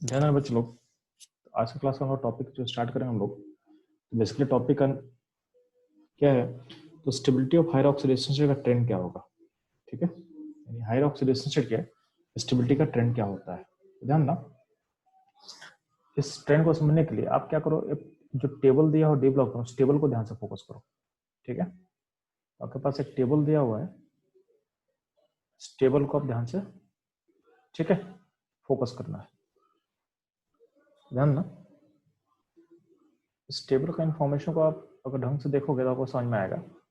ध्यान है बच्चे लोग। आज की क्लास का हम लोग टॉपिक जो स्टार्ट करेंगे हम लोग, तो बेसिकली टॉपिक का क्या है, तो stability of higher oxidation state का ट्रेंड क्या होगा। ठीक है, यानी हायर ऑक्सीडेशन स्टेट क्या है, स्टेबिलिटी का ट्रेंड क्या होता है। तो ध्यान ना, इस ट्रेंड को समझने के लिए आप क्या करो, एक जो टेबल दिया हो डी ब्लॉक में, उस टेबल को ध्यान से फोकस करो। ठीक है, आपके पास एक टेबल दिया हुआ है, इस टेबल को आप ध्यान से, ठीक है, फोकस करना है। ध्यान ना, इस टेबल का इंफॉर्मेशन को आप अगर ढंग से देखोगे तो आपको समझ में आएगा। तो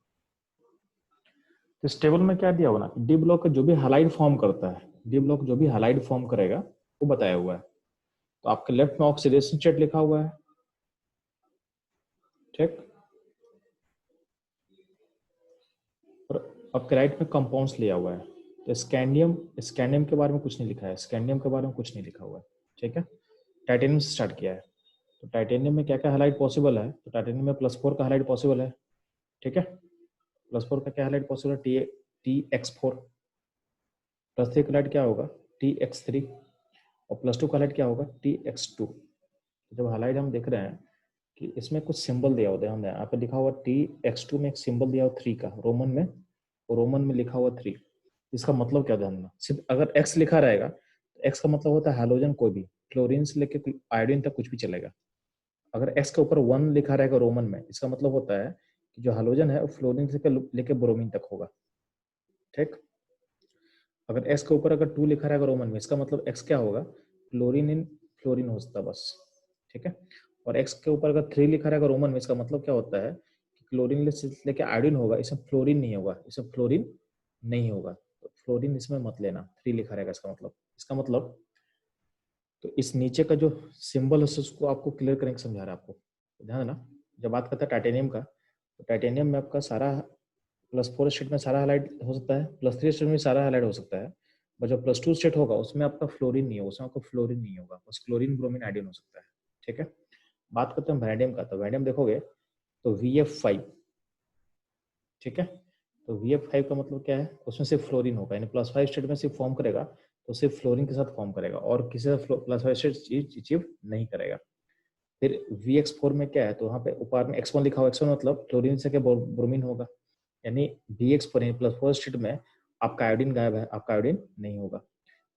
इस टेबल में क्या दिया हुआ ना, डी ब्लॉक का जो भी हालाइड फॉर्म करता है, डी ब्लॉक जो भी हालाइड फॉर्म करेगा वो बताया हुआ है। तो आपके लेफ्ट में ऑक्सीडेशन स्टेट लिखा हुआ है, ठीक, और आपके राइट में कंपाउंड्स लिया हुआ है। तो स्कैंडियम, स्कैंडियम के बारे में कुछ नहीं लिखा है, स्कैंडियम के बारे में कुछ नहीं लिखा हुआ है। ठीक है, टाइटेनियम से स्टार्ट किया है। तो टाइटेनियम में क्या क्या हालाइड पॉसिबल है, तो टाइटेनियम में +4 का हालाइड पॉसिबल है। ठीक है, +4 का क्या हालाइड पॉसिबल है, Tx4। +3 का हालाइड क्या होगा, Tx3। और +2 का हालाइड क्या होगा, Tx2। तो जब हालाइड हम देख रहे हैं कि इसमें कुछ सिंबल दिया होता है, यहाँ पे लिखा हुआ Tx2 में एक सिंबल दिया हुआ 3 का रोमन में, और रोमन में लिखा हुआ 3। इसका मतलब क्या जानना, सिर्फ अगर x लिखा रहेगा तो x का मतलब होता है हैलोजन कोई भी, क्लोरीन से लेकर आयोडीन तक कुछ भी चलेगा। अगर x के ऊपर 1 लिखा रहेगा रोमन में, इसका मतलब होता है कि जो हैलोजन है वो फ्लोरीन से लेकर ब्रोमीन तक होगा। ठीक, अगर x के ऊपर अगर 2 लिखा रहेगा रोमन में, इसका मतलब x क्या होगा, क्लोरीन इन फ्लोरीन हो सकता है बस। ठीक है, और x के ऊपर अगर 3 लिखा रहेगा रोमन में, इसका मतलब क्या होता है कि क्लोरीन लेके आयोडीन होगा, इसमें फ्लोरीन नहीं होगा, इसमें फ्लोरीन नहीं होगा। तो फ्लोरीन इसमें मत लेना, 3 लिखा रहेगा इसका मतलब तो इस नीचे का जो सिंबल है उसको आपको क्लियर करने समझा रहा है आपको। तो ध्यान देना, जब बात करता है टाइटेनियम का, तो टाइटेनियम में आपका सारा +4 स्टेट में सारा हाइलाइट हो सकता है, +3 स्टेट में सारा हाइलाइट हो सकता है, बट जो +2 स्टेट होगा उसमें आपका फ्लोरीन नहीं होगा, उसमें आपका फ्लोरीन नहीं होगा, बस क्लोरीन ब्रोमीन आयोडीन हो सकता है। ठीक है, बात करते हैं वैनेडियम का। तो वैनेडियम देखोगे तो VF5। ठीक है, तो VF5 का मतलब क्या है, उसमें सिर्फ फ्लोरीन होगा, यानी +5 स्टेट में सिर्फ फॉर्म करेगा तो सिर्फ फ्लोरीन के साथ फॉर्म करेगा और किसी से +5 स्टेट अचीव नहीं करेगा। फिर VX4 में क्या है, तो वहाँ पे ऊपर में X1 लिखा हुआ, X1 मतलब क्लोरीन से क्या ब्रोमीन होगा, यानी VX4 यानी +4 स्टेट में आपका आयोडीन गायब है, आपका आयोडीन नहीं होगा।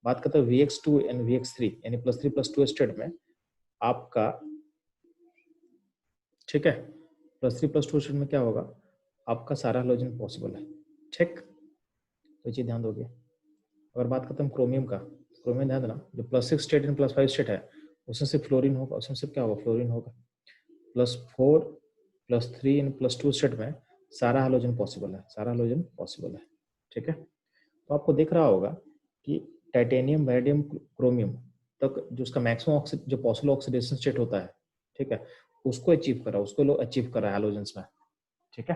बात करते हैं VX2 एंड VX3 यानी +3+2 स्टेट में आपका, ठीक है, +3+2 स्टेट में क्या होगा, आपका सारा हाइड्रोजन पॉसिबल है। ठीक, तो ये ध्यान दोगे। अगर बात करते हैं क्रोमियम का, क्रोमियम ध्यान देना, जो +6 स्टेट एंड +5 स्टेट है उसमें सिर्फ फ्लोरीन होगा, उसमें सिर्फ क्या होगा, फ्लोरीन होगा। +4 +3 एंड +2 स्टेट में सारा हाइड्रोजन पॉसिबल है, सारा हाइड्रोजन पॉसिबल है। ठीक है, तो आपको दिख रहा होगा कि टाइटेनियम, वैनेडियम, क्रोमियम तक जो उसका मैक्सिमम जो पॉसिबल ऑक्सीडेशन स्टेट होता है, ठीक है, उसको अचीव करा, उसको लोग अचीव करा हैलोजेंस में। ठीक है,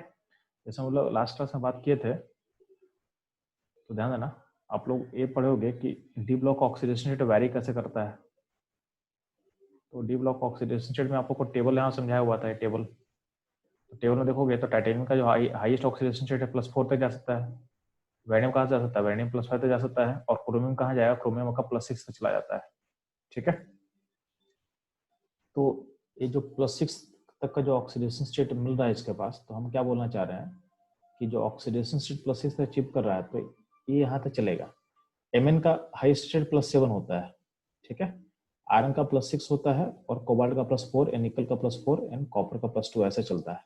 जैसे हम लोग लास्ट क्लास में बात किए थे, तो ध्यान देना, आप लोग ये पढ़ोगे कि D block oxidation state vary कैसे करता है। तो डी ब्लॉक ऑक्सीडेशन स्टेट में आपको टेबल यहाँ समझाया हुआ था, टेबल। तो टेबल में देखोगे तो टाइटेनियम का जो हाईएस्ट ऑक्सीडेशन स्टेट है +4 तक जा सकता है, वैनियम कहाँ जा सकता है, वैनियम +5 तक जा सकता है, और क्रोमियम कहाँ जाएगा, क्रोमियम का +6 तक चला जाता है। ठीक है, तो ये जो +6 तक का जो ऑक्सीडेशन स्टेट मिल रहा है इसके पास, तो हम क्या बोलना चाह रहे हैं कि जो ऑक्सीडेशन स्टेट +6 तक अचीव कर रहा है, तो ये यहाँ तक चलेगा। Mn का हाईएस्ट स्टेट +7 होता है। ठीक है, आयरन का +6 होता है, और कोबाल्ट का +4 एंड निकल का +4 एंड कॉपर का +2 ऐसे चलता है।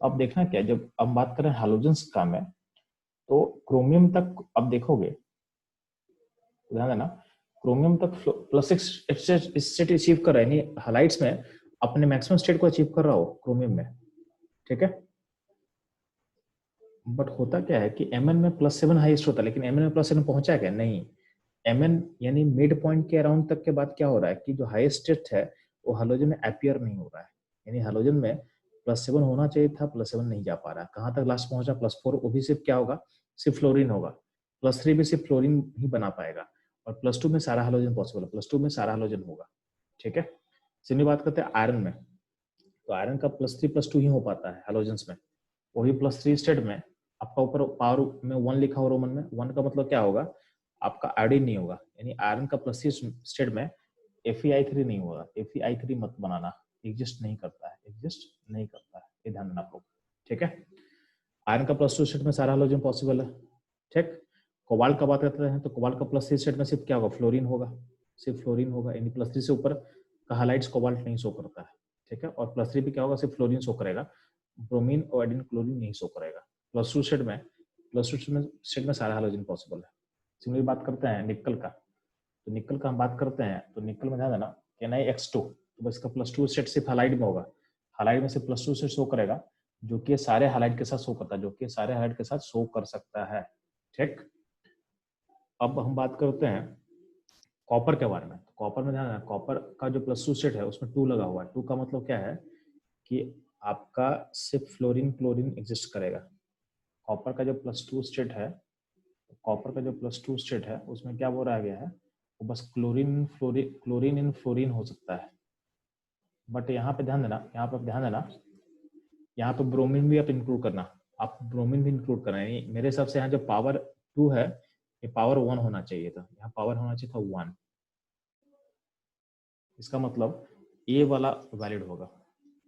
अब देखना क्या, जब हम बात करें हैलोजेंस का में, तो क्रोमियम तक अब देखोगे, ध्यान देना, क्रोमियम तक +6 स्टेट अचीव कर रहा है, यानी हाइलाइट्स में अपने मैक्सिमम स्टेट को अचीव कर रहा हो क्रोमियम में। ठीक है, बट होता क्या है कि Mn में +7 हाईएस्ट होता है, लेकिन Mn में +7 पहुंचा क्या, नहीं। Mn यानी मिड पॉइंट के अराउंड तक के बाद क्या हो रहा है कि जो हाईएस्ट स्टेट है वो हाइड्रोजन में अपीयर नहीं हो रहा है, यानी हाइड्रोजन में +7 होना चाहिए था, +7 नहीं जा पा रहा है। कहाँ तक लास्ट पहुंचा, +4, वो भी सिर्फ क्या होगा, सिर्फ फ्लोरीन होगा। +3 भी सिर्फ फ्लोरीन ही बना पाएगा, और +2 में सारा हाइड्रोजन पॉसिबल है, +2 में सारा हाइड्रोजन होगा। ठीक है, सिंपली बात करते हैं आयरन में, तो आयरन का +3+2 ही हो पाता है हाइड्रोजन में, वही +3 स्टेट में आपका ऊपर पावर में 1 लिखा हो रोमन में, 1 का मतलब क्या होगा, आपका आयोडीन नहीं होगा, यानी आयरन का +3 स्टेट में Fe(I3) नहीं होगा, Fe(I3) मत बनाना, एग्जिस्ट नहीं करता है, एग्जिस्ट नहीं करता है, ये ध्यान देना आप लोग, ठीक है। आयरन का +2 स्टेट में सारा हाइड्रोजन पॉसिबल है, ठीक। कोबाल्ट का बात करते हैं तो कोबाल्ट का +3 स्टेट में सिर्फ क्या होगा, फ्लोरीन होगा, सिर्फ फ्लोरीन होगा, यानी +3 से ऊपर का हाइलाइट्स कोबाल्ट नहीं शो करता है, ठीक है। और +3 पे क्या होगा, सिर्फ फ्लोरीन शो करेगा, ब्रोमीन और आयोडीन क्लोरीन नहीं शो करेगा। +2 स्टेट में सारा हाइड्रोजन पॉसिबल है। सिमिलरली बात करते हैं निकल का, तो निकल का हम बात करते हैं तो निकल में ध्यान देना NiX2, तो बस इसका +2 स्टेट सिर्फ हालाइड में होगा, हालाइड में से +2 स्टेट शो करेगा, जो कि सारे हालाइड के साथ शो करता है, जो कि सारे हालाइड के साथ शो कर सकता है, ठीक। अब हम बात करते हैं कॉपर के बारे में। तो कॉपर में ध्यान देना, कॉपर का जो +2 स्टेट है उसमें 2 लगा हुआ है। 2 का मतलब क्या है कि आपका सिर्फ फ्लोरीन क्लोरीन एग्जिस्ट करेगा। कॉपर का जो +2 स्टेट है, कॉपर का जो +2 स्टेट है उसमें क्या बोला गया है, वो बस क्लोरीन फ्लोरीन, क्लोरीन इन फ्लोरीन हो सकता है। बट यहाँ पे ध्यान देना, यहाँ पे ध्यान देना, यहाँ पे ब्रोमीन भी आप इंक्लूड करना, आप ब्रोमीन भी इंक्लूड करना। मेरे हिसाब से यहाँ जो पावर 2 है ये पावर 1 होना चाहिए था, यहाँ पावर होना चाहिए था 1। इसका मतलब ए वाला वैलिड होगा,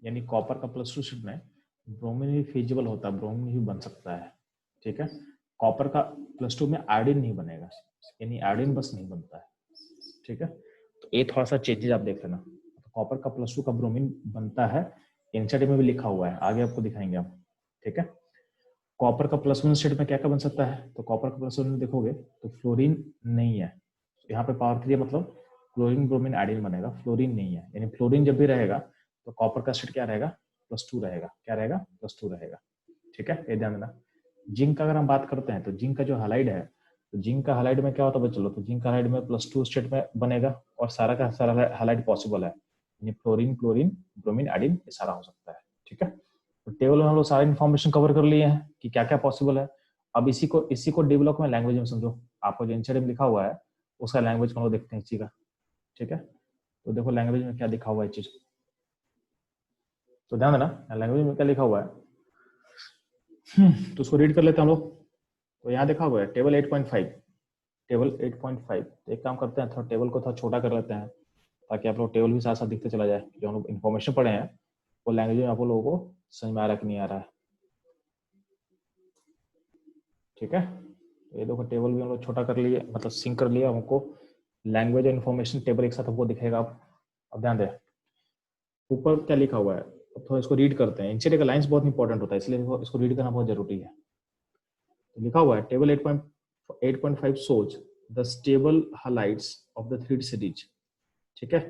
यानी कॉपर का +2 स्टेट में ब्रोमीन भी फिजिबल होता है, ब्रोमीन भी बन सकता है, ठीक है। कॉपर का +2 में आयोडीन नहीं बनेगा, यानी आयोडीन बस नहीं बनता है, ठीक है। तो ये थोड़ा सा चेंजेस आप देख लेना। तो कॉपर का +2 का ब्रोमीन बनता है, एनसीईआरटी में भी लिखा हुआ है, आगे आपको दिखाएंगे हम, ठीक है। कॉपर का +1 स्टेट में क्या क्या बन सकता है, तो कॉपर का +1 में देखोगे तो फ्लोरीन नहीं है, यहाँ पे पावर 3 है, मतलब क्लोरीन ब्रोमीन आयोडीन बनेगा, फ्लोरीन नहीं है, यानी फ्लोरीन जब भी रहेगा तो कॉपर का स्टेट क्या रहेगा, +2 रहेगा, क्या रहेगा, +2 रहेगा, ठीक है, ये ध्यान देना। जिंक का अगर हम बात करते हैं तो जिंक का जो हालाइड है, तो जिंक का हालाइड में क्या होता है चलो, तो जिंक का हालाइड में +2 स्टेट में बनेगा और सारा का सारा हालाइड पॉसिबल है, यानी फ्लोरीन क्लोरीन ब्रोमीन आयोडीन ये सारा हो सकता है, ठीक है। तो टेबल में हम लोग सारा इन्फॉर्मेशन कवर कर लिए हैं कि क्या क्या पॉसिबल है। अब इसी को डेवलपमेंट लैंग्वेज में समझो, आपको जो एनसीईआरटी में लिखा हुआ है उसका लैंग्वेज हम लोग देखते हैं इसी का, ठीक है। तो देखो लैंग्वेज में क्या लिखा हुआ है चीज, तो ध्यान देना लैंग्वेज में क्या लिखा हुआ है, तो उसको रीड कर लेते हैं हम लोग। तो यहाँ देखा हुआ है टेबल 8.5, टेबल 8.5। तो एक काम करते हैं, थोड़ा टेबल को थोड़ा छोटा कर लेते हैं ताकि आप लोग टेबल भी साथ साथ दिखते चला जाए, जो हम लोग इन्फॉर्मेशन पढ़े हैं वो लैंग्वेज में आप लोगों को समझ में आ रहा है कि नहीं आ रहा है, ठीक है। तो ये देखो टेबल भी हम लोग छोटा कर लिए, मतलब सिंक कर लिया, हमको लैंग्वेज और इन्फॉर्मेशन टेबल एक साथ हमको दिखेगा। अब ध्यान दें ऊपर क्या लिखा हुआ है, अब थोड़ा इसको रीड करते हैं। एनसीईआरटी का लाइंस बहुत इंपॉर्टेंट होता है, इसलिए इसको रीड करना बहुत जरूरी है। तो लिखा हुआ है table 8.5 shows the stable halides of the 3 series, ठीक है,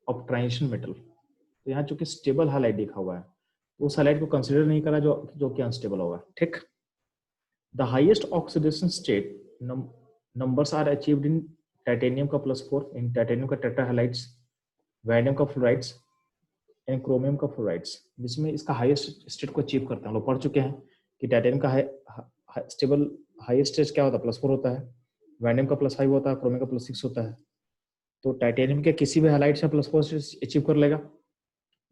ऑफ ट्रांजिशन मेटल। तो यहाँ चूंकि स्टेबल हालाइड लिखा हुआ है, उस हालाइड को कंसिडर नहीं करा जो कि अनस्टेबल होगा, ठीक। The highest oxidation state numbers are achieved in titanium का +4, इन टाइटेनियम का टेट्रा हालाइड्स, वैडियम का फ्लोराइड्स एंड क्रोमियम का फ्लोराइड्स, जिसमें इसका हाईएस्ट स्टेट को अचीव करते हैं। हम लोग पढ़ चुके हैं कि टाइटेनियम का स्टेबल हाईएस्ट स्टेट क्या होता है, +4 होता है, वैडियम का +5 होता है, क्रोमियम का +6 होता है। तो टाइटेनियम के किसी भी हाइलाइट से +4 स्टेट अचीव कर लेगा।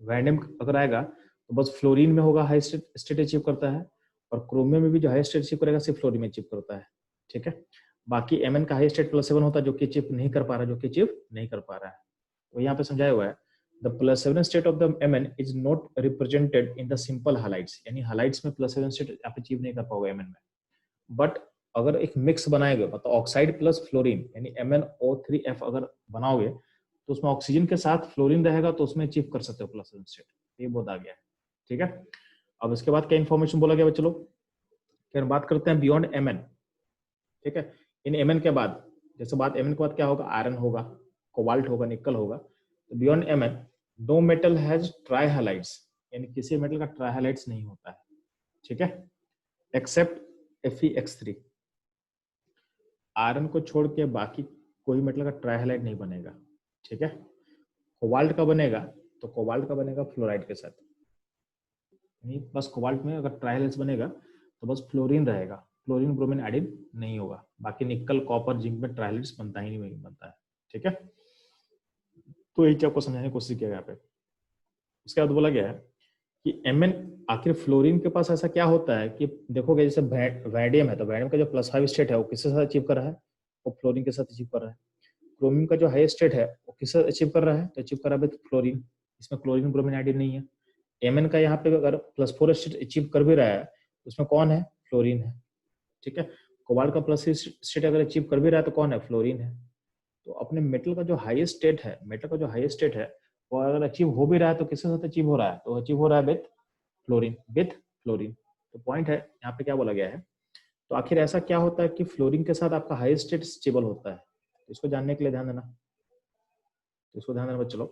वैडियम अगर आएगा तो बस फ्लोरीन में होगा हाई स्टेट अचीव करता है, और क्रोमियम में भी जो हाई स्टेट अचीव करेगा सिर्फ फ्लोरीन में अचीव करता है, ठीक है। बाकी Mn का हाई स्टेट +7 होता है, जो कि अचीव नहीं कर पा रहा है, तो यहाँ पे समझाया हुआ है the +7 state of the Mn is not represented in the simple halides, यानी हालाइड्स में +7 स्टेट आप अचीव नहीं कर पाओगे Mn में। बट अगर एक मिक्स बनाएगा, मतलब ऑक्साइड प्लस फ्लोरीन यानी MnO3F अगर बनाओगे तो उसमें ऑक्सीजन के साथ फ्लोरीन रहेगा, तो उसमें अचीव कर सकते हो +7 स्टेट। ये बहुत आ गया है, ठीक है। अब इसके बाद क्या इन्फॉर्मेशन बोला गया, चलो फिर बात करते हैं बियॉन्ड Mn, ठीक है। इन Mn के बाद, जैसे बात Mn के बाद क्या होगा, आयरन होगा, कोबाल्ट होगा, निकल होगा। तो beyond Mn no metal has tri halides, यानी किसी मेटल का ट्राई हाइलाइड्स नहीं होता है, ठीक है, एक्सेप्ट FeX3। आयरन को छोड़ के बाकी कोई मेटल का ट्राई हाइलाइड नहीं बनेगा, ठीक है। कोबाल्ट का बनेगा, तो कोबाल्ट का बनेगा फ्लोराइड के साथ, यानी बस कोबाल्ट में अगर ट्राई हाइलाइड्स बनेगा तो बस फ्लोरीन रहेगा, क्लोरीन ब्रोमीन आयोडीन नहीं होगा। बाकी निकल कॉपर जिंक में ट्राई हाइलाइड्स बनता ही नहीं बनता है, ठीक है। तो एक आपको समझाने की कोशिश किया यहाँ पे। उसके बाद बोला गया है कि Mn आखिर फ्लोरीन के पास ऐसा क्या होता है कि देखोगे जैसे वैडियम है, तो वैडियम का जो +5 स्टेट है वो किसके साथ अचीव कर रहा है, वो फ्लोरीन के साथ अचीव कर रहा है। क्रोमियम का जो हाईएस्ट स्टेट है वो किससे अचीव कर रहा है, तो अचीव कर रहा है विद फ्लोरीन। इसमें क्लोरीन ब्रोमीन आयोडीन नहीं है। Mn का यहाँ पे अगर +4 स्टेट अचीव कर भी रहा है तो उसमें कौन है, फ्लोरीन है। ठीक है, कोबाल्ट का +3 स्टेट अगर अचीव कर भी रहा है तो कौन है, फ्लोरीन है। तो अपने मेटल का जो हाईएस्ट स्टेट है, मेटल का जो हाईएस्ट स्टेट है वो अगर अचीव हो भी रहा है तो किसके साथ अचीव हो रहा है, तो अचीव हो रहा है विथ फ्लोरीन, विथ फ्लोरीन। तो पॉइंट है यहाँ पे क्या बोला गया है। तो आखिर ऐसा क्या होता है कि फ्लोरीन के साथ आपका हाईएस्ट स्टेट स्टेबल होता है, तो इसको जानने के लिए ध्यान देना, तो इसको ध्यान देना चलो।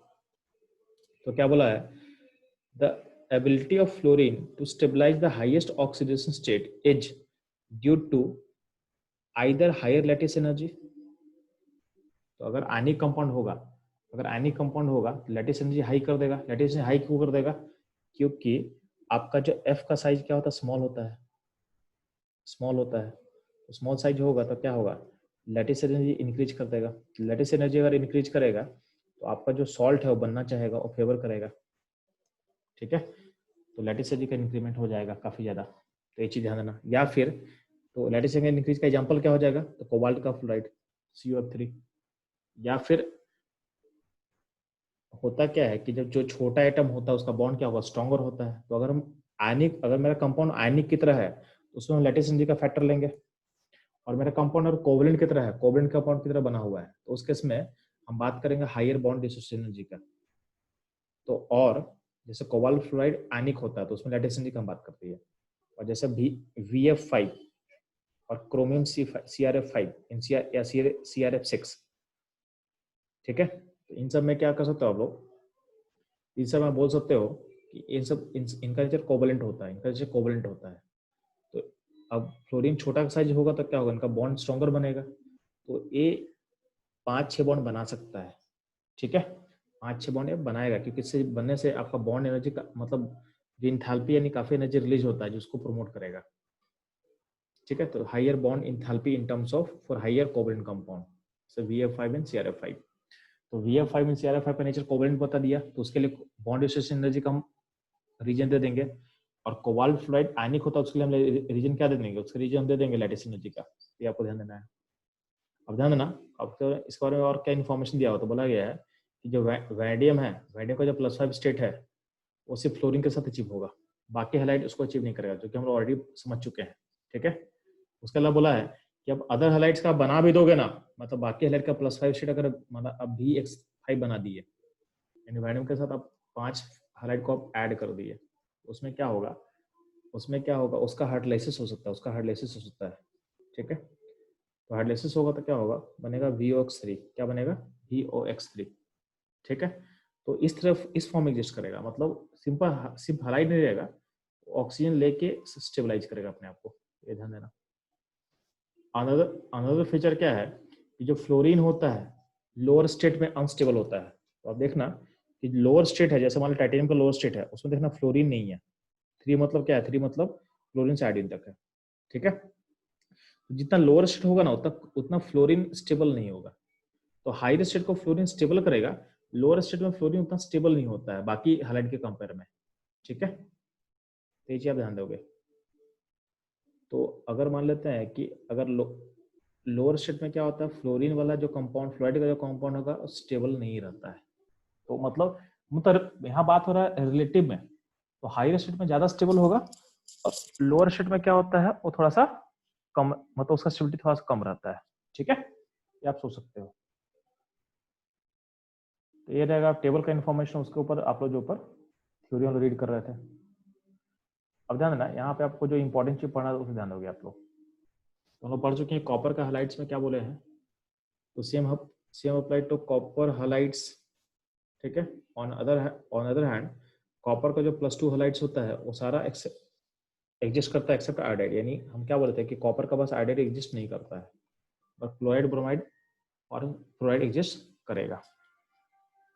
तो क्या बोला है, the ability of fluorine to stabilize the highest oxidation state is due to either higher lattice energy। तो अगर आयनिक कंपाउंड होगा, अगर आयनिक कंपाउंड होगा तो लैटिस एनर्जी हाई कर देगा। लैटिस एनर्जी हाई क्यों कर देगा, क्योंकि आपका जो एफ का साइज क्या होता है, स्मॉल होता है, स्मॉल होता है। तो स्मॉल साइज होगा तो क्या होगा, लैटिस एनर्जी इंक्रीज कर देगा। लैटिस एनर्जी अगर इंक्रीज करेगा तो आपका जो सॉल्ट है वो बनना चाहेगा और फेवर करेगा। ठीक है, तो लैटिस एनर्जी का इंक्रीमेंट हो जाएगा काफी ज्यादा, तो ये चीज ध्यान देना। या फिर तो लैटिस एनर्जी इंक्रीज का एग्जांपल क्या हो जाएगा, तो कोबाल्ट का फ्लोराइड CuF3। या फिर होता क्या है कि जब जो छोटा एटम होता है उसका बॉन्ड क्या होगा, स्ट्रॉन्गर होता है। तो अगर हम आयनिक, अगर मेरा कंपाउंड आयनिक की तरह है तो उसमें हम लैटिस एनर्जी का फैक्टर लेंगे। और मेरा कंपाउंड अगर कोवलेंट की तरह है, कोवलेंट कंपाउंड की तरह बना हुआ है, तो उस केस में हम बात करेंगे हायर बॉन्ड डिसोसिएशन एनर्जी का। तो और जैसे कोबाल्ट फ्लोराइड आयनिक होता है तो उसमें लैटिस एनर्जी की हम बात करते हैं। और जैसे VF5 और क्रोमियम CrF5 या CrF6। ठीक है, तो इन सब में क्या कर सकते हो आप लोग, इन सब में बोल सकते हो कि इन सब इनका नेचर कोवलेंट होता है, इनका नेचर कोवलेंट होता है। तो अब फ्लोरीन छोटा साइज होगा तो क्या होगा, इनका बॉन्ड स्ट्रॉन्गर बनेगा, तो ये 5-6 बॉन्ड बना सकता है। ठीक है, 5-6 बॉन्ड ये बनाएगा, क्योंकि इससे बनने से आपका बॉन्ड एनर्जी का मतलब इंथैल्पी यानी काफी एनर्जी रिलीज होता है जो उसको प्रमोट करेगा। ठीक है, तो higher bond enthalpy in terms of for higher covalent compound, so VF5 and CrF5। तो VF5 एंड CrF5 का नेचर कोवलेंट बता दिया, तो उसके लिए बॉन्ड डिसोसिएशन एनर्जी का हम रीजन दे देंगे। और कोबाल्ट फ्लोराइड आयनिक होता है उसके लिए हम रीजन क्या दे देंगे, उसका रीजन हम दे देंगे लैटिस एनर्जी का। ये आपको ध्यान देना है। अब ध्यान देना, अब तो इसके बारे में और क्या इन्फॉर्मेशन दिया हुआ, तो बोला गया है कि जो वैडियम है, वैडियम का जो +5 स्टेट है वो सिर्फ फ्लोरीन के साथ अचीव होगा, बाकी हैलाइड उसको अचीव नहीं करेगा, जो कि हम लोग ऑलरेडी समझ चुके हैं। ठीक है, उसके अलावा बोला है कि अब अदर हैलाइड्स का बना भी दोगे ना, मतलब बाकी हैलाइड का +5 स्टेट अगर मतलब अब VX5 बना दिए, यानी वैडियम के साथ आप 5 हैलाइड को आप ऐड कर दिए, उसमें क्या होगा, उसमें क्या होगा, उसका हाइड्रोलाइसिस हो सकता है, उसका हाइड्रोलाइसिस हो सकता है। ठीक है, तो हाइड्रोलाइसिस होगा तो क्या होगा, बनेगा VOX3। क्या बनेगा, VOX3। ठीक है, तो इस तरफ इस फॉर्म में एग्जिस्ट करेगा, मतलब सिंपल सिर्फ हलाइड नहीं रहेगा, ऑक्सीजन लेके स्टेबलाइज करेगा अपने आप को, ये ध्यान देना। अनदर अनदर फीचर क्या है कि जो फ्लोरीन होता है लोअर स्टेट में अनस्टेबल होता है। तो आप देखना कि लोअर स्टेट है, जैसे मान लो टाइटेनियम का लोअर स्टेट है, उसमें देखना फ्लोरीन नहीं है। 3 मतलब क्या है, 3 मतलब फ्लोरीन से आयोडीन तक है। ठीक है, तो जितना लोअर स्टेट होगा ना उतना उतना फ्लोरीन स्टेबल नहीं होगा। तो हायर स्टेट को फ्लोरीन स्टेबल करेगा, लोअर स्टेट में फ्लोरीन उतना स्टेबल नहीं होता है बाकी हैलाइड के कंपेयर में। ठीक है, तो ये चीज आप ध्यान दोगे। तो अगर मान लेते हैं कि अगर लोअर स्टेट में क्या होता है, फ्लोरीन वाला जो कंपाउंड, फ्लोराइड का जो कंपाउंड होगा स्टेबल नहीं रहता है। तो मतलब यहाँ बात हो रहा है रिलेटिव में, तो हायर स्टेट में ज्यादा स्टेबल होगा और लोअर स्टेट में क्या होता है वो थोड़ा सा कम, मतलब उसका स्टेबिलिटी थोड़ा सा कम रहता है। ठीक है, ये आप सोच सकते हो। तो ये रहेगा टेबल का इन्फॉर्मेशन, उसके ऊपर आप लोग जो ऊपर थ्योरी हम रीड कर रहे थे। अब ध्यान देना, यहाँ पे आपको जो इंपॉर्टेंट चीज पढ़ना है उसे ध्यान दोगे आप लोग। तो हम लोग पढ़ चुके हैं कॉपर का हाइलाइट्स में क्या बोले हैं, तो same apply to copper halides. ठीक है, ऑन अदर हैंड कॉपर का जो +2 हाइलाइट्स होता है वो सारा एग्जिस्ट करता है एक्सेप्ट आयोडाइड, यानी हम क्या बोलते हैं कि कॉपर का बस आयोडाइड एग्जिस्ट नहीं करता है, और क्लोराइड ब्रोमाइड और फ्लोराइड एग्जिस्ट करेगा।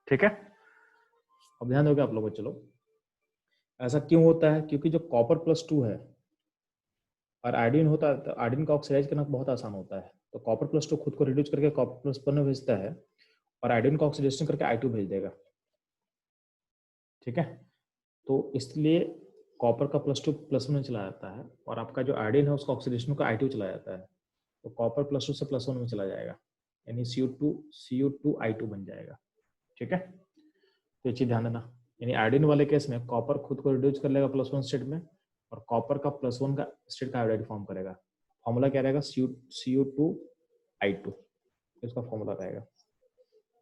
ठीक है, अब ध्यान दोगे आप लोगों को। चलो, ऐसा क्यों होता है, क्योंकि जो कॉपर +2 है और आयोडीन होता है, तो आयोडीन का ऑक्सीडाइज करना बहुत आसान होता है। तो कॉपर +2 खुद को रिड्यूस करके कॉपर +1 में भेजता है और आयोडीन का ऑक्सीडेशन करके I2 भेज देगा। ठीक है, तो इसलिए कॉपर का +2 +1 में चला जाता है और आपका जो आयोडीन है उसका ऑक्सीडेशन का I2 चला जाता है, तो कॉपर +2 से +1 में चला जाएगा। यानी Cu2 बन जाएगा। ठीक है, तो ये चीज ध्यान देना। यानी आयोडीन वाले केस में कॉपर खुद को रिड्यूस कर लेगा +1 स्टेट में, और कॉपर का +1 का स्टेट का आयोडाइड फॉर्म करेगा। फॉर्मूला क्या रहेगा? Cu2I2 इसका फॉर्मूला रहेगा।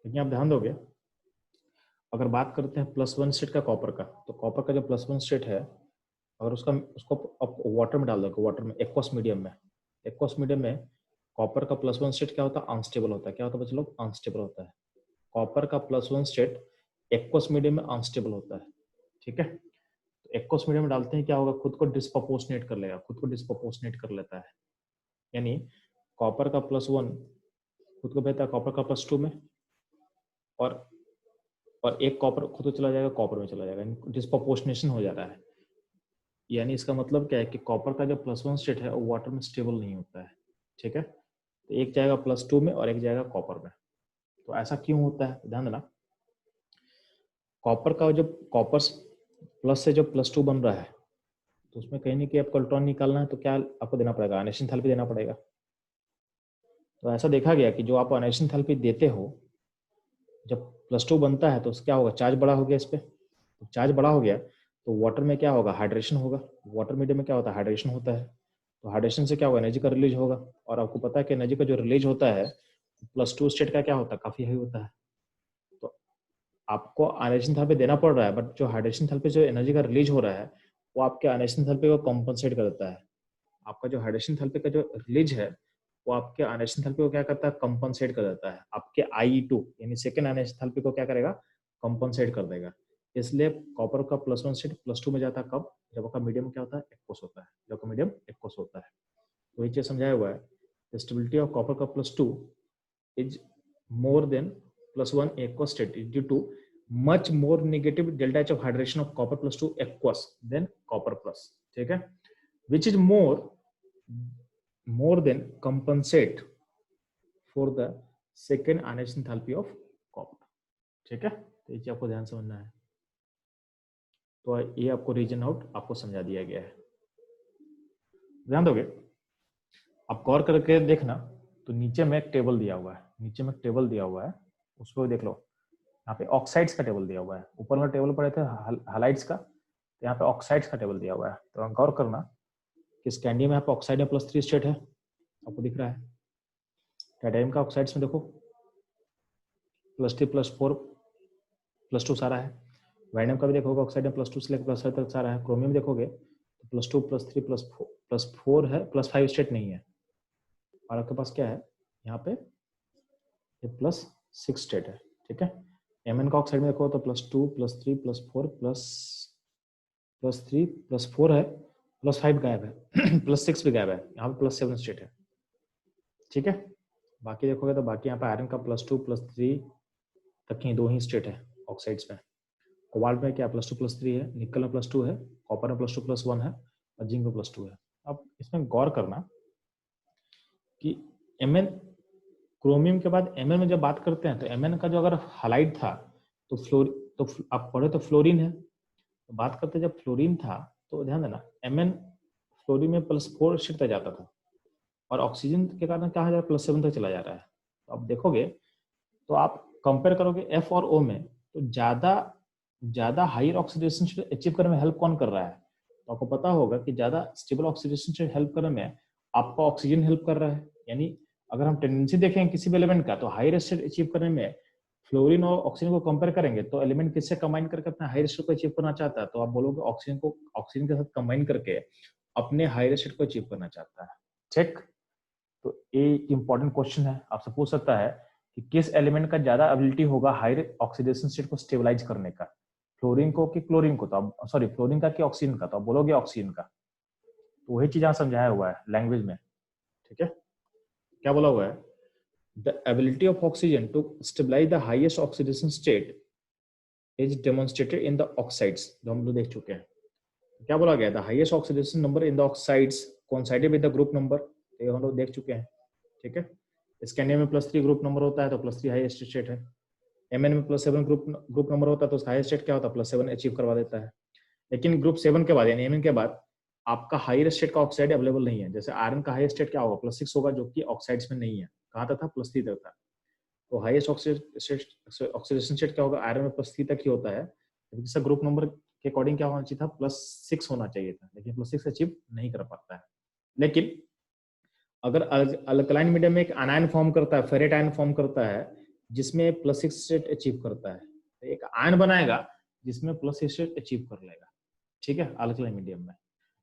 लेकिन आप ध्यान दोगे, अगर बात करते हैं +1 स्टेट का कॉपर का, तो कॉपर का जो +1 स्टेट है, अगर उसको आप वाटर में डाल दोगे, वाटर में एक्वस मीडियम में कॉपर का +1 स्टेट क्या होता है? अनस्टेबल होता है। क्या होता है बच्चे लोग? अनस्टेबल होता है। कॉपर का +1 स्टेट एक्वस मीडियम में अनस्टेबल होता है। ठीक है, तो एक्वस मीडियम में डालते हैं, क्या होगा? खुद को डिस्प्रोपोर्शनेट कर लेगा, खुद को डिस्प्रोपोर्शनेट कर लेता है। यानी कॉपर का +1 खुद को भेजता है कॉपर का +2 में, और एक कॉपर खुद को चला जाएगा, कॉपर में चला जाएगा, डिस्प्रोपोर्शनेशन हो जा रहा है। यानी इसका मतलब क्या है कि कॉपर का जो +1 स्टेट है वो वाटर में स्टेबल नहीं होता है। ठीक है, तो एक जाएगा +2 में और एक जाएगा कॉपर में। तो ऐसा क्यों होता है? ध्यान देना, कॉपर का जो कॉपर प्लस से जो +2 बन रहा है, तो उसमें कहीं ना कहीं आपको इलेक्ट्रॉन निकालना है, तो क्या आपको देना पड़ेगा? आयनाइजेशन एंथैल्पी देना पड़ेगा। तो ऐसा देखा गया कि जो आप आयनाइजेशन एंथैल्पी देते हो, जब +2 बनता है तो क्या होगा? चार्ज बड़ा हो गया इस पर, तो चार्ज बड़ा हो गया तो वाटर में क्या होगा? हाइड्रेशन होगा। वाटर मीडियम में क्या होता है? हाइड्रेशन होता है। तो हाइड्रेशन से क्या होगा? एनर्जी का रिलीज होगा, और आपको पता है कि एनर्जी का जो रिलीज होता है +2 स्टेट का क्या होता है? काफी हाई होता है। तो आपको आयनाइजेशन एंथैल्पी देना पड़ रहा है, बट जो हाइड्रेशन एंथैल्पी जो एनर्जी का रिलीज हो रहा है वो आपके आयनाइजेशन एंथैल्पी को कॉम्पनसेट कर देता है। आपका जो हाइड्रेशन एंथैल्पी का जो रिलीज है वो आपके आयनाइजेशन एंथैल्पी को क्या करता है? कंपनसेट कर देता है। आपके IE2 यानी सेकेंड आयनाइजेशन एंथैल्पी को क्या करेगा? कंपनसेट कर देगा। इसलिए कॉपर का +1 स्टेट +2 में जाता है कब? जब आपका मीडियम क्या होता है? एक्वस होता है। जब आपका मीडियम एक्वस होता है, तो ये चीज समझाया हुआ है। स्टेबिलिटी ऑफ कॉपर का +2 is more than +1 aqueous state is due to much more negative delta H of hydration of copper +2 aqueous than copper plus. ठीक है, which is more than compensate for the second ionization enthalpy of copper. ठीक है, तो ये आपको ध्यान समझना है। तो ये आपको रीजन आउट आपको समझा दिया गया है, ध्यान दोगे। आप गौर करके देखना, तो नीचे में एक टेबल दिया हुआ है, उस पर देख लो। यहाँ पे ऑक्साइड्स का टेबल दिया हुआ है। ऊपर में टेबल पड़े थे हालाइड्स का, तो यहाँ पे ऑक्साइड्स का टेबल दिया हुआ है। तो गौर करना कि स्कैंडियम में यहाँ पे ऑक्साइड में +3 स्टेट है, आपको दिख रहा है। टाइटेनियम का ऑक्साइड्स में देखो +3 +4 +2 सारा है। वैनियम का भी देखोगे ऑक्साइड में +2 से लेकर +5 तक सारा है। क्रोमियम देखोगे तो +2 +3 +4 है, +5 स्टेट नहीं है। और आपके पास क्या है? यहाँ पे +6 स्टेट है। ठीक है, Mn का ऑक्साइड में देखो तो +2 +3 +4 +3 +4 है, +5 गायब है, +6 भी गायब है। यहाँ पे +7 स्टेट है। ठीक है, बाकी देखोगे तो बाकी यहाँ पे आयरन का +2 +3 तक ही 2 ही स्टेट है ऑक्साइड्स में। कोबाल्ट में क्या +2 +3 है, निकल में +2 है, कॉपर में +2 +1 है, और जिंक में +2 है। अब इसमें गौर करना कि Mn क्रोमियम के बाद Mn में जब बात करते हैं तो Mn का जो अगर हालाइड था तो आप पढ़े तो फ्लोरीन है। तो बात करते जब फ्लोरीन था तो ध्यान देना Mn फ्लोरीन में +4 स्टेट तक जाता था, और ऑक्सीजन के कारण कहा जा रहा है +7 तक चला जा रहा है। तो अब देखोगे तो आप कंपेयर करोगे F और O में, तो ज्यादा हायर ऑक्सीडेशन स्टेट अचीव करने में हेल्प कौन कर रहा है? तो आपको पता होगा कि ज्यादा स्टेबल ऑक्सीडेशन स्टेट हेल्प करने में आपका ऑक्सीजन हेल्प कर रहा है। यानी अगर हम टेंडेंसी देखें किसी भी एलिमेंट का, तो हायर स्टेट अचीव करने में फ्लोरीन और ऑक्सीजन को कंपेयर करेंगे तो एलिमेंट किससे कंबाइन करके अपना हायर स्टेट को अचीव करना चाहता है? तो आप बोलोगे ऑक्सीजन के साथ कंबाइन करके अपने हायर स्टेट को अचीव करना चाहता है। ठीक, तो ये इंपॉर्टेंट क्वेश्चन है, आपसे पूछ सकता है कि किस एलिमेंट का ज्यादा एबिलिटी होगा हायर ऑक्सीडेशन स्टेट को स्टेबलाइज करने का, फ्लोरीन को कि क्लोरीन को? तो आप सॉरी फ्लोरीन का कि ऑक्सीजन का? तो आप बोलोगे ऑक्सीजन का। तो वही चीज यहाँ समझाया हुआ है लैंग्वेज में। ठीक है, क्या बोला हुआ है? The ability of oxygen to stabilize the highest oxidation state is demonstrated in the oxides, जो हम लोग देख चुके हैं। क्या बोला गया? The highest oxidation number in the oxides coincided with the group number, ये हम लोग देख चुके हैं। ठीक है, स्कैंडियम में +3 ग्रुप नंबर होता है तो +3 हाईएस्ट स्टेट है। Mn में +7 ग्रुप नंबर होता है तो उसका हाईएस्ट स्टेट क्या होता है? +7 अचीव करवा देता है। लेकिन ग्रुप 7 के बाद यानी Mn के बाद आपका हायर स्टेट का ऑक्साइड अवेलेबल नहीं है। जैसे आयरन का हाईएस्ट स्टेट क्या होगा? +6 होगा, जो कि ऑक्साइड्स में नहीं है। कहाँ तक था? +3 तक था। तो हाईएस्ट ऑक्सीडेशन स्टेट क्या होगा, आयरन में +3 तक ही होता है, जबकि इसका ग्रुप नंबर के अकॉर्डिंग क्या होना चाहिए था, +6 होना चाहिए था, लेकिन +6 अचीव नहीं कर पाता है। लेकिन अगर अल्कलाइन मीडियम में एक अनायन फॉर्म करता है, फेरेट आयन फॉर्म करता है, जिसमें +6 स्टेट अचीव करता है, तो एक आयन बनाएगा जिसमें +6 स्टेट अचीव कर लेगा, ठीक है, अल्कलाइन मीडियम में।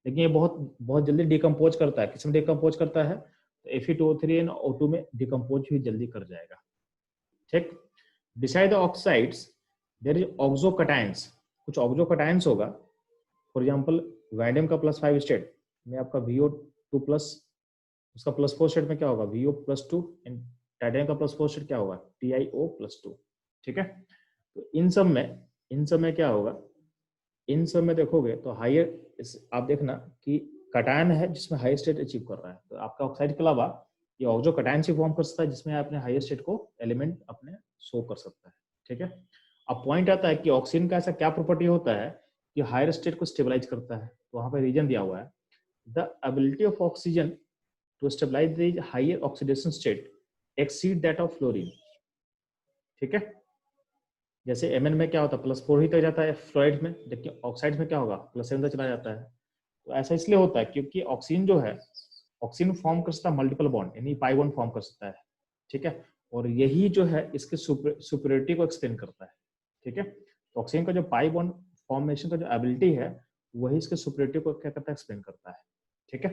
लेकिन ये बहुत बहुत जल्दी डिकम्पोज करता है, किसमें डिकम्पोज करता है, तो Fe2O3 और O2 में डिकम्पोज भी जल्दी कर जाएगा, ठीक। Decide the oxides there is oxocations, कुछ ऑक्सोकटायंस होगा, फॉर एग्जांपल वैडियम का +5 स्टेट में आपका VO2+, उसका +4 स्टेट में क्या होगा, VO+2, एंड टाइटेनियम का +4 स्टेट क्या होगा, TiO+2, ठीक है। तो इन सब में क्या होगा, इन सब में देखोगे तो हायर, आप देखना कि कटायन है जिसमें हाई स्टेट अचीव कर रहा है, तो आपका ऑक्साइड के अलावा ये ऑक्सो कटायन से फॉर्म कर सकता है, जिसमें अपने हाई स्टेट को एलिमेंट अपने शो कर सकता है, ठीक है। अब पॉइंट आता है कि ऑक्सीजन का ऐसा क्या प्रॉपर्टी होता है कि हायर स्टेट को स्टेबलाइज करता है, तो वहां पर रीजन दिया हुआ है, the ability of oxygen to stabilize the higher oxidation state exceed that of fluorine, ठीक है। जैसे Mn में क्या होता है, +4 ही तक जाता है फ्लोराइड में, जबकि ऑक्साइड में क्या होगा, +7 तक चला जाता है। तो ऐसा इसलिए होता है क्योंकि ऑक्सीजन जो है, ऑक्सीजन फॉर्म कर सकता है मल्टीपल बॉन्ड, यानी पाई बॉन्ड फॉर्म कर सकता है, ठीक है, और यही जो है इसके सुपरियोरिटी को एक्सप्लेन करता है, ठीक है। तो ऑक्सीजन का जो पाई बॉन्ड फॉर्मेशन का जो एबिलिटी है, वही इसके सुपरियोरिटी को क्या करता है, एक्सप्लेन करता है, ठीक है।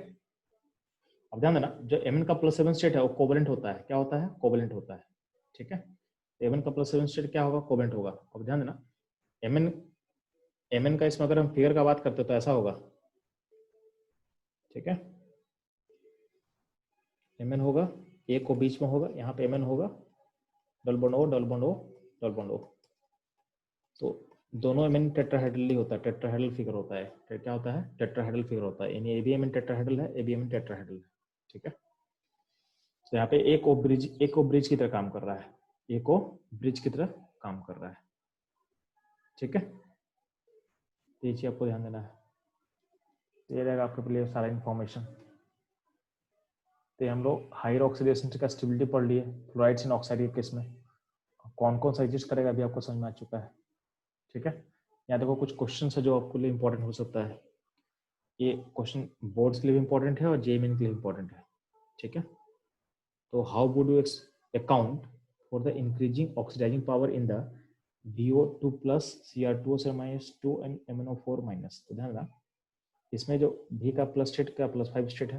अब ध्यान देना, जो Mn का +7 स्टेट है वो कोवलेंट होता है, क्या होता है, कोवलेंट होता है, ठीक है। Mn का +7 स्टेट क्या होगा, कोवलेंट होगा। अब ध्यान देना, Mn का इसमें अगर हम फिगर का बात करते हैं तो ऐसा होगा, ठीक है। Mn होगा, एक को बीच में होगा, यहाँ पे Mn होगा, double bond O, double bond O, double bond O, तो दोनों Mn टेट्राहेड्रली होता है, टेट्राहेड्रल फिगर होता है, क्या होता है, टेट्राहेड्रल फिगर होता है, यानी ABMn टेट्राहेड्रल है, ABMn टेट्राहेड्रल है, ठीक है। तो यहाँ पे एक ओ ब्रिज की तरह काम कर रहा है, एक ओ ब्रिज की तरह काम कर रहा है, ठीक है। ये चीज आपको ध्यान देना है, ये रहेगा आपके लिए सारा इन्फॉर्मेशन। तो हम लोग हायर ऑक्सीडेशन का स्टेबिलिटी पढ़ लिए, फ्लोराइड्स एंड ऑक्साइड के केस में कौन कौन सा एग्जिस्ट करेगा अभी आपको समझ में आ चुका है, ठीक है। यहाँ देखो कुछ क्वेश्चन है जो आपके लिए इंपॉर्टेंट हो सकता है, ये क्वेश्चन बोर्ड्स के लिए भी इंपॉर्टेंट है और JEE के लिए इंपॉर्टेंट है, ठीक है। तो how would you account for the increasing oxidizing power in the VO2+, Cr2O2- and MnO4-। तो ध्यान रखना, इसमें जो V का प्लस स्टेट क्या +5 स्टेट है,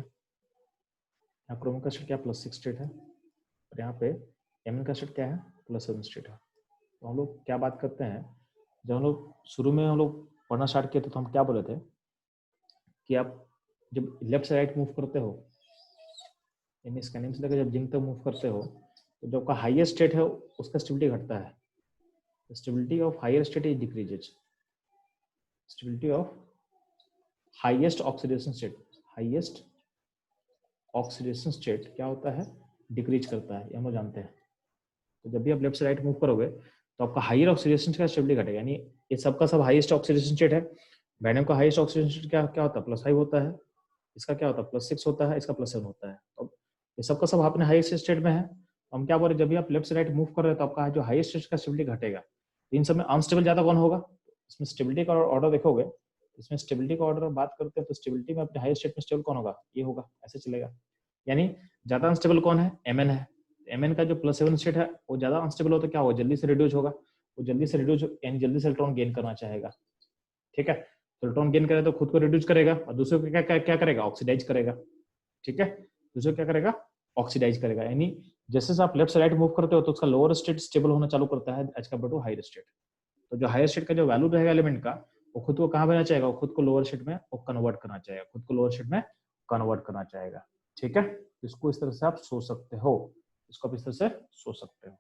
यहाँ क्रोमिक का स्टेट क्या +6 स्टेट है, और यहाँ पे Mn का स्टेट क्या है, +7 स्टेट है। तो हम लोग क्या बात करते हैं, जब हम लोग शुरू में हम लोग पढ़ना स्टार्ट किए थे तो हम क्या बोले थे कि आप जब लेफ्ट से राइट मूव करते हो, यानी स्कैनिंग से लेकर जब जिंक तक मूव करते हो, तो जो आपका हाईएस्ट स्टेट है उसका स्टेबिलिटी घटता है, stability of higher state is decreases, stability of highest oxidation state, highest oxidation state क्या होता है, डिक्रीज करता है, ये हम लोग जानते हैं। तो जब भी आप लेफ्ट से राइट मूव करोगे तो आपका हायर ऑक्सीडेशन का स्टेबिलिटी घटेगा, यानी ये सबका सब हाईएस्ट ऑक्सीडेशन स्टेट है। वैनम का हाईएस्ट ऑक्सीडेशन स्टेट क्या होता है, +5 होता है, इसका क्या होता है, +6 होता है, इसका +7 होता है। तो ये सबका सब अपने हाईएस्ट स्टेट में है। तो हम क्या बोल रहे हैं, जब भी आप लेफ्ट से राइट मूव कर रहे हो तो आपका जो हाईएस्ट स्टेट का स्टेबिलिटी घटेगा। इन सब में अनस्टेबल ज्यादा कौन होगा, इसमें स्टेबिलिटी का ऑर्डर देखोगे, इसमें स्टेबिलिटी का ऑर्डर बात करते हैं तो स्टेबिलिटी में अपने हाईएस्ट स्टेट में स्टेबल कौन होगा, ये होगा, ऐसे चलेगा। यानी ज्यादा अनस्टेबल कौन है, Mn है। Mn का जो +7 स्टेट है वो ज्यादा अनस्टेबल हो तो क्या होगा, जल्दी से रिड्यूस होगा, वो जल्दी से रिड्यूस यानी जल्दी से इलेक्ट्रॉन गेन करना चाहेगा, ठीक है। तो इलेक्ट्रॉन गेन करे तो खुद को रिड्यूस करेगा और दूसरे को क्या करेगा, ऑक्सीडाइज करेगा, ठीक है। दूसरे को क्या करेगा, ऑक्सीडाइज करेगा, यानी जैसे आप लेफ्ट से राइट मूव करते हो तो उसका लोअर स्टेट स्टेबल होना चालू करता है as compare to higher state. तो जो हायर स्टेट का जो वैल्यू रहेगा एलिमेंट का, वो खुद को कहाँ भेजना चाहेगा, वो खुद को लोअर स्टेट में वो कन्वर्ट करना चाहेगा, खुद को लोअर स्टेट में कन्वर्ट करना चाहेगा, ठीक है। इसको इस तरह से आप सोच सकते हो, इसको आप इस तरह से सोच सकते हो।